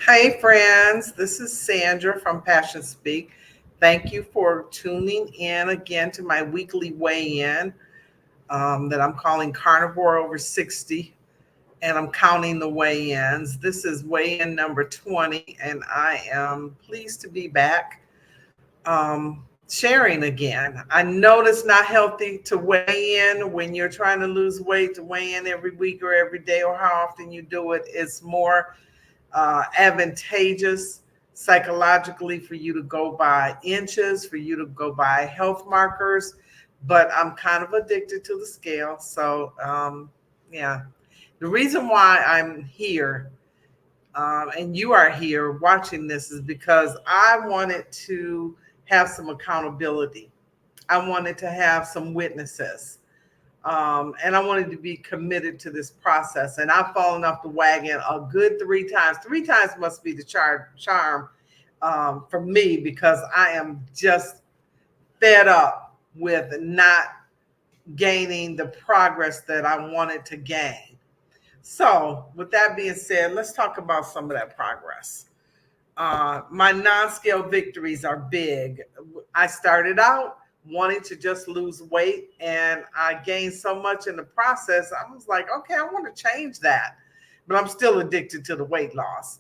Hey, friends, this is Sandra from Passion Speak. Thank you for tuning in again to my weekly weigh in that I'm calling Carnivore Over 60, and I'm counting the weigh ins. This is weigh in number 20, and I am pleased to be back sharing again. I know it's not healthy to weigh in when you're trying to lose weight, to weigh in every week or every day or how often you do it. It's more advantageous psychologically for you to go by inches, for you to go by health markers. But I'm kind of addicted to the scale. So, yeah. The reason why I'm here and you are here watching this is because I wanted to have some accountability. I wanted to have some witnesses. And I wanted to be committed to this process. And I've fallen off the wagon a good 3 times. 3 times must be the charm for me because I am just fed up with not gaining the progress that I wanted to gain. So, with that being said, let's talk about some of that progress. My non-scale victories are big. I started out wanting to just lose weight and I gained so much in the process. I was like, okay, I want to change that, but I'm still addicted to the weight loss.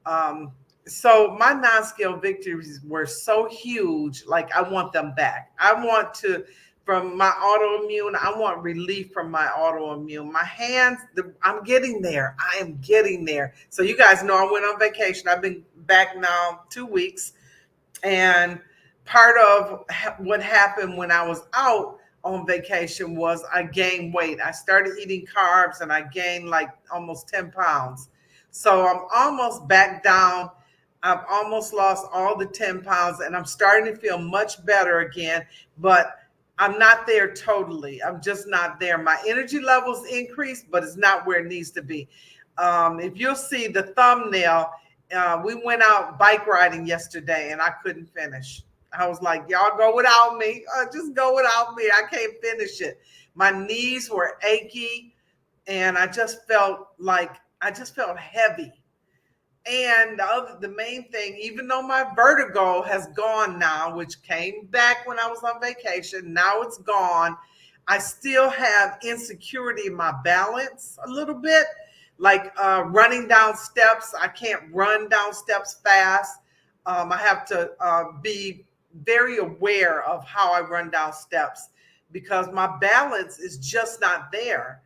Um, so my non-scale victories were so huge, like I want them back. I want to, from my autoimmune, I want relief from my autoimmune. My hands, I'm getting there. I am getting there. So you guys know I went on vacation. I've been back now 2 weeks. And part of what happened when I was out on vacation was I gained weight. I started eating carbs and I gained like almost 10 pounds. So I'm almost back down. I've almost lost all the 10 pounds and I'm starting to feel much better again, but I'm not there totally. I'm just not there. My energy levels increased, but it's not where it needs to be. If you'll see the thumbnail, we went out bike riding yesterday and I couldn't finish. I was like, y'all go without me. Just go without me. I can't finish it. My knees were achy and I just felt heavy. And the main thing, even though my vertigo has gone now, which came back when I was on vacation, now it's gone. I still have insecurity in my balance a little bit, like running down steps. I can't run down steps fast. I have to be very aware of how I run down steps because my balance is just not there.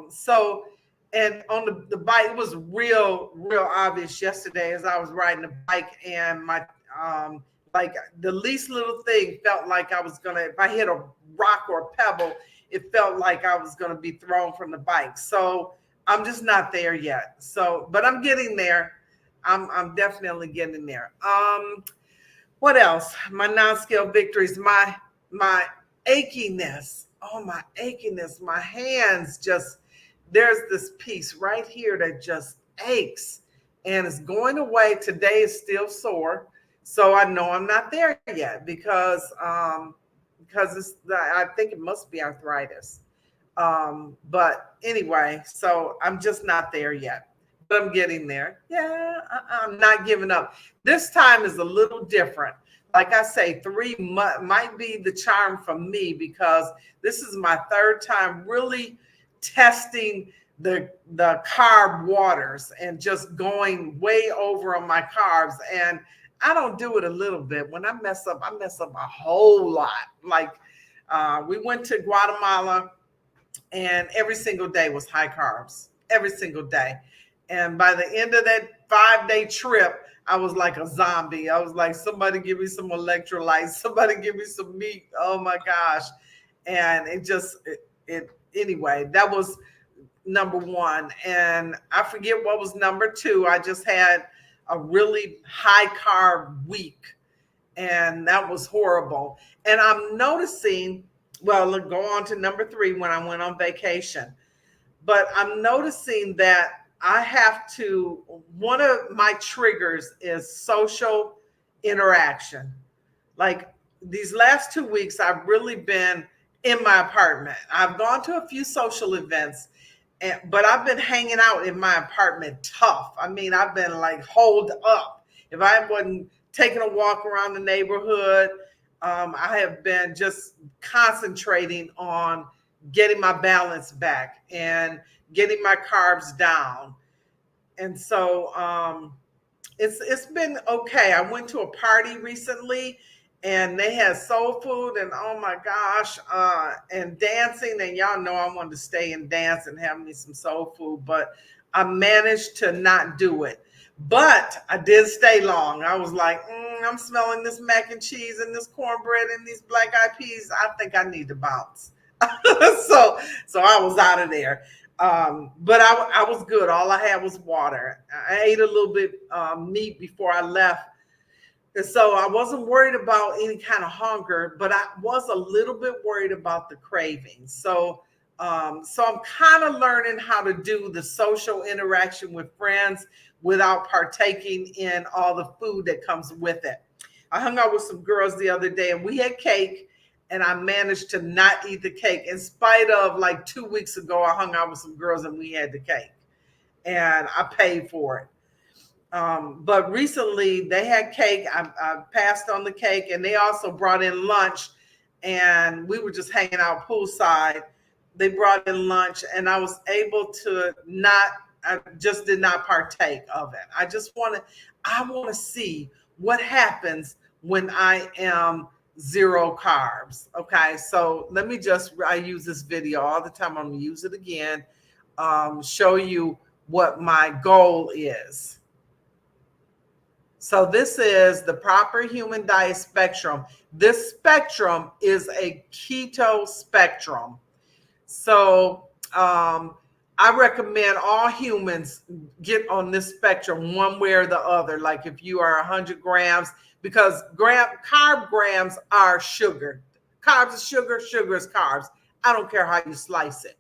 So, and on the bike, it was real obvious yesterday as I was riding the bike and my, like the least little thing felt like I was gonna, if I hit a rock or a pebble, it felt like I was gonna be thrown from the bike. So I'm just not there yet. So, but I'm getting there. I'm definitely getting there. What else? My non-scale victories, my achiness. Oh, my achiness. My hands just, there's this piece right here that just aches and it's going away. Today is still sore. So I know I'm not there yet because I think it must be arthritis. But anyway, so I'm just not there yet, but I'm getting there. Yeah, I'm not giving up. This time is a little different. Like I say, might be the charm for me because this is my third time really testing the carb waters and just going way over on my carbs. And I don't do it a little bit. When I mess up a whole lot. Like we went to Guatemala and every single day was high carbs, every single day. And by the end of that 5-day trip, I was like a zombie. I was like, somebody give me some electrolytes, somebody give me some meat. Oh my gosh. And anyway, that was number one. And I forget what was number two. I just had a really high carb week and that was horrible. And I'm noticing, well, look, go on to number three when I went on vacation. But I'm noticing that I have to, one of my triggers is social interaction. Like these last 2 weeks, I've really been in my apartment. I've gone to a few social events, But I've been hanging out in my apartment tough. I mean, I've been like holed up. If I wasn't taking a walk around the neighborhood, I have been just concentrating on getting my balance back and getting my carbs down. And so it's been okay. I went to a party recently and they had soul food and oh my gosh, and dancing. And y'all know I wanted to stay and dance and have me some soul food, but I managed to not do it. But I did stay long. I was like, I'm smelling this mac and cheese and this cornbread and these black eyed peas. I think I need to bounce. So I was out of there. But I was good. All I had was water. I ate a little bit meat before I left. And so I wasn't worried about any kind of hunger, but I was a little bit worried about the cravings. So I'm kind of learning how to do the social interaction with friends without partaking in all the food that comes with it. I hung out with some girls the other day and we had cake and I managed to not eat the cake in spite of like 2 weeks ago, I hung out with some girls and we had the cake and I paid for it. But recently they had cake. I passed on the cake and they also brought in lunch and we were just hanging out poolside. They brought in lunch and I was able to I just did not partake of it. I want to see what happens when I am zero carbs. Okay. So I use this video all the time. I'm going to use it again. Show you what my goal is. So this is the proper human diet spectrum. This spectrum is a keto spectrum. So I recommend all humans get on this spectrum one way or the other. Like if you are 100 grams, because carb grams are sugar. Carbs is sugar, sugar is carbs. I don't care how you slice it.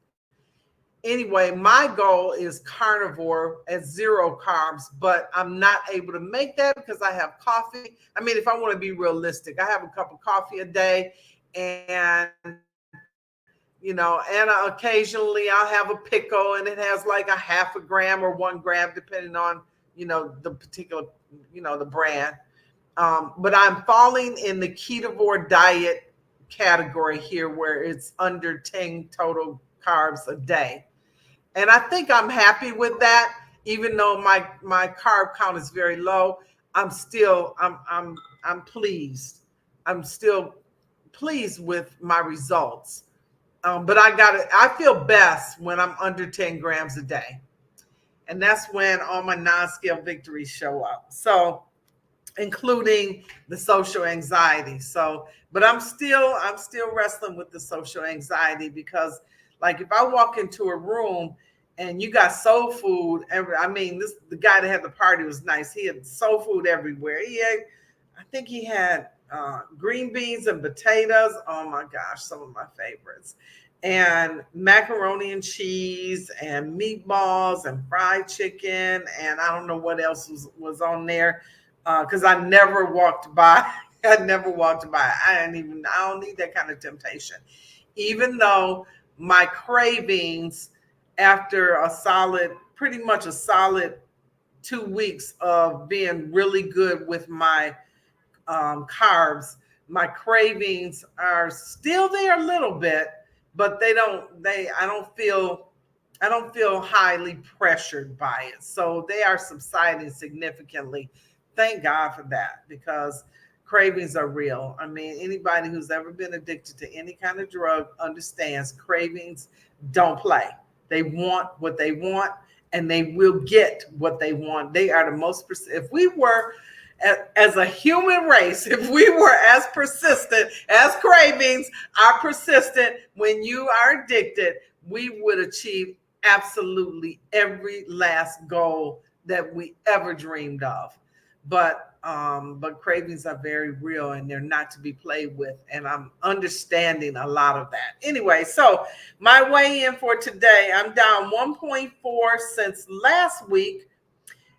Anyway, my goal is carnivore at 0 carbs, but I'm not able to make that because I have coffee. I mean, if I want to be realistic, I have a cup of coffee a day and and occasionally I'll have a pickle and it has like a half a gram or 1 gram, depending on, the particular, the brand. But I'm falling in the ketovore diet category here where it's under 10 total carbs a day. And I think I'm happy with that, even though my carb count is very low. I'm pleased. I'm still pleased with my results. But I feel best when I'm under 10 grams a day. And that's when all my non-scale victories show up. So, including the social anxiety. So, but I'm still wrestling with the social anxiety because like if I walk into a room and you got soul food, the guy that had the party was nice. He had soul food everywhere. I think he had green beans and potatoes. Oh my gosh, some of my favorites. And macaroni and cheese and meatballs and fried chicken. And I don't know what else was on there because I never walked by. I don't need that kind of temptation. Even though my cravings after pretty much a solid 2 weeks of being really good with my carbs, my cravings are still there a little bit, but I don't feel highly pressured by it. So they are subsiding significantly. Thank God for that, because cravings are real. I mean, anybody who's ever been addicted to any kind of drug understands cravings don't play. They want what they want and they will get what they want. They are the most, if we were as a human race, if we were as persistent as cravings are persistent when you are addicted, we would achieve absolutely every last goal that we ever dreamed of. But cravings are very real and they're not to be played with. And I'm understanding a lot of that. Anyway, so my weigh in for today, I'm down 1.4 since last week.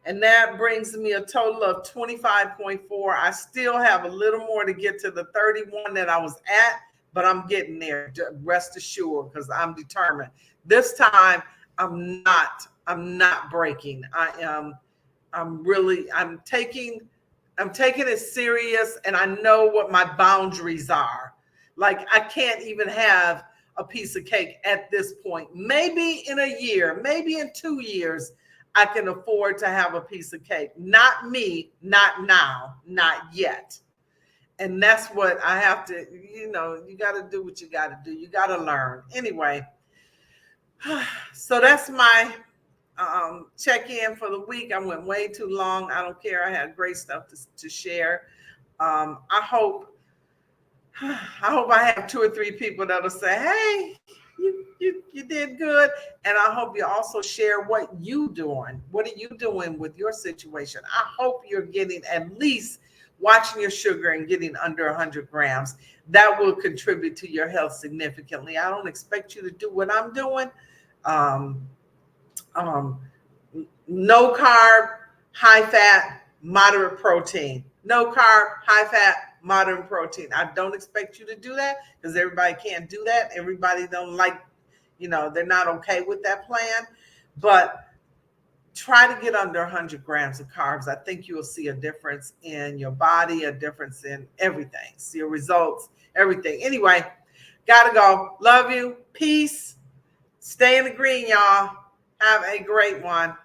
And that brings me a total of 25.4. I still have a little more to get to the 31 that I was at, but I'm getting there. Rest assured, because I'm determined. This time, I'm not breaking. I'm taking it serious, and I know what my boundaries are. Like, I can't even have a piece of cake at this point. Maybe in a year, maybe in 2 years, I can afford to have a piece of cake. Not me, not now, not yet. And that's what I have to, you got to do what you got to do. You got to learn. Anyway, so that's my check in for the week. I went way too long. I don't care. I had great stuff to share. I hope I have 2 or 3 people that'll say, "Hey, you did good," and I hope you also share what you doing. What are you doing with your situation? I hope you're getting at least watching your sugar and getting under 100 grams. That will contribute to your health significantly. I don't expect you to do what I'm doing. Um, um, no carb, high fat, moderate protein. No carb, high fat, moderate protein. I don't expect you to do that because everybody can't do that. Everybody don't like, they're not okay with that plan. But try to get under 100 grams of carbs. I think you will see a difference in your body, a difference in everything. See your results, everything. Anyway, gotta go. Love you. Peace. Stay in the green, y'all. Have a great one.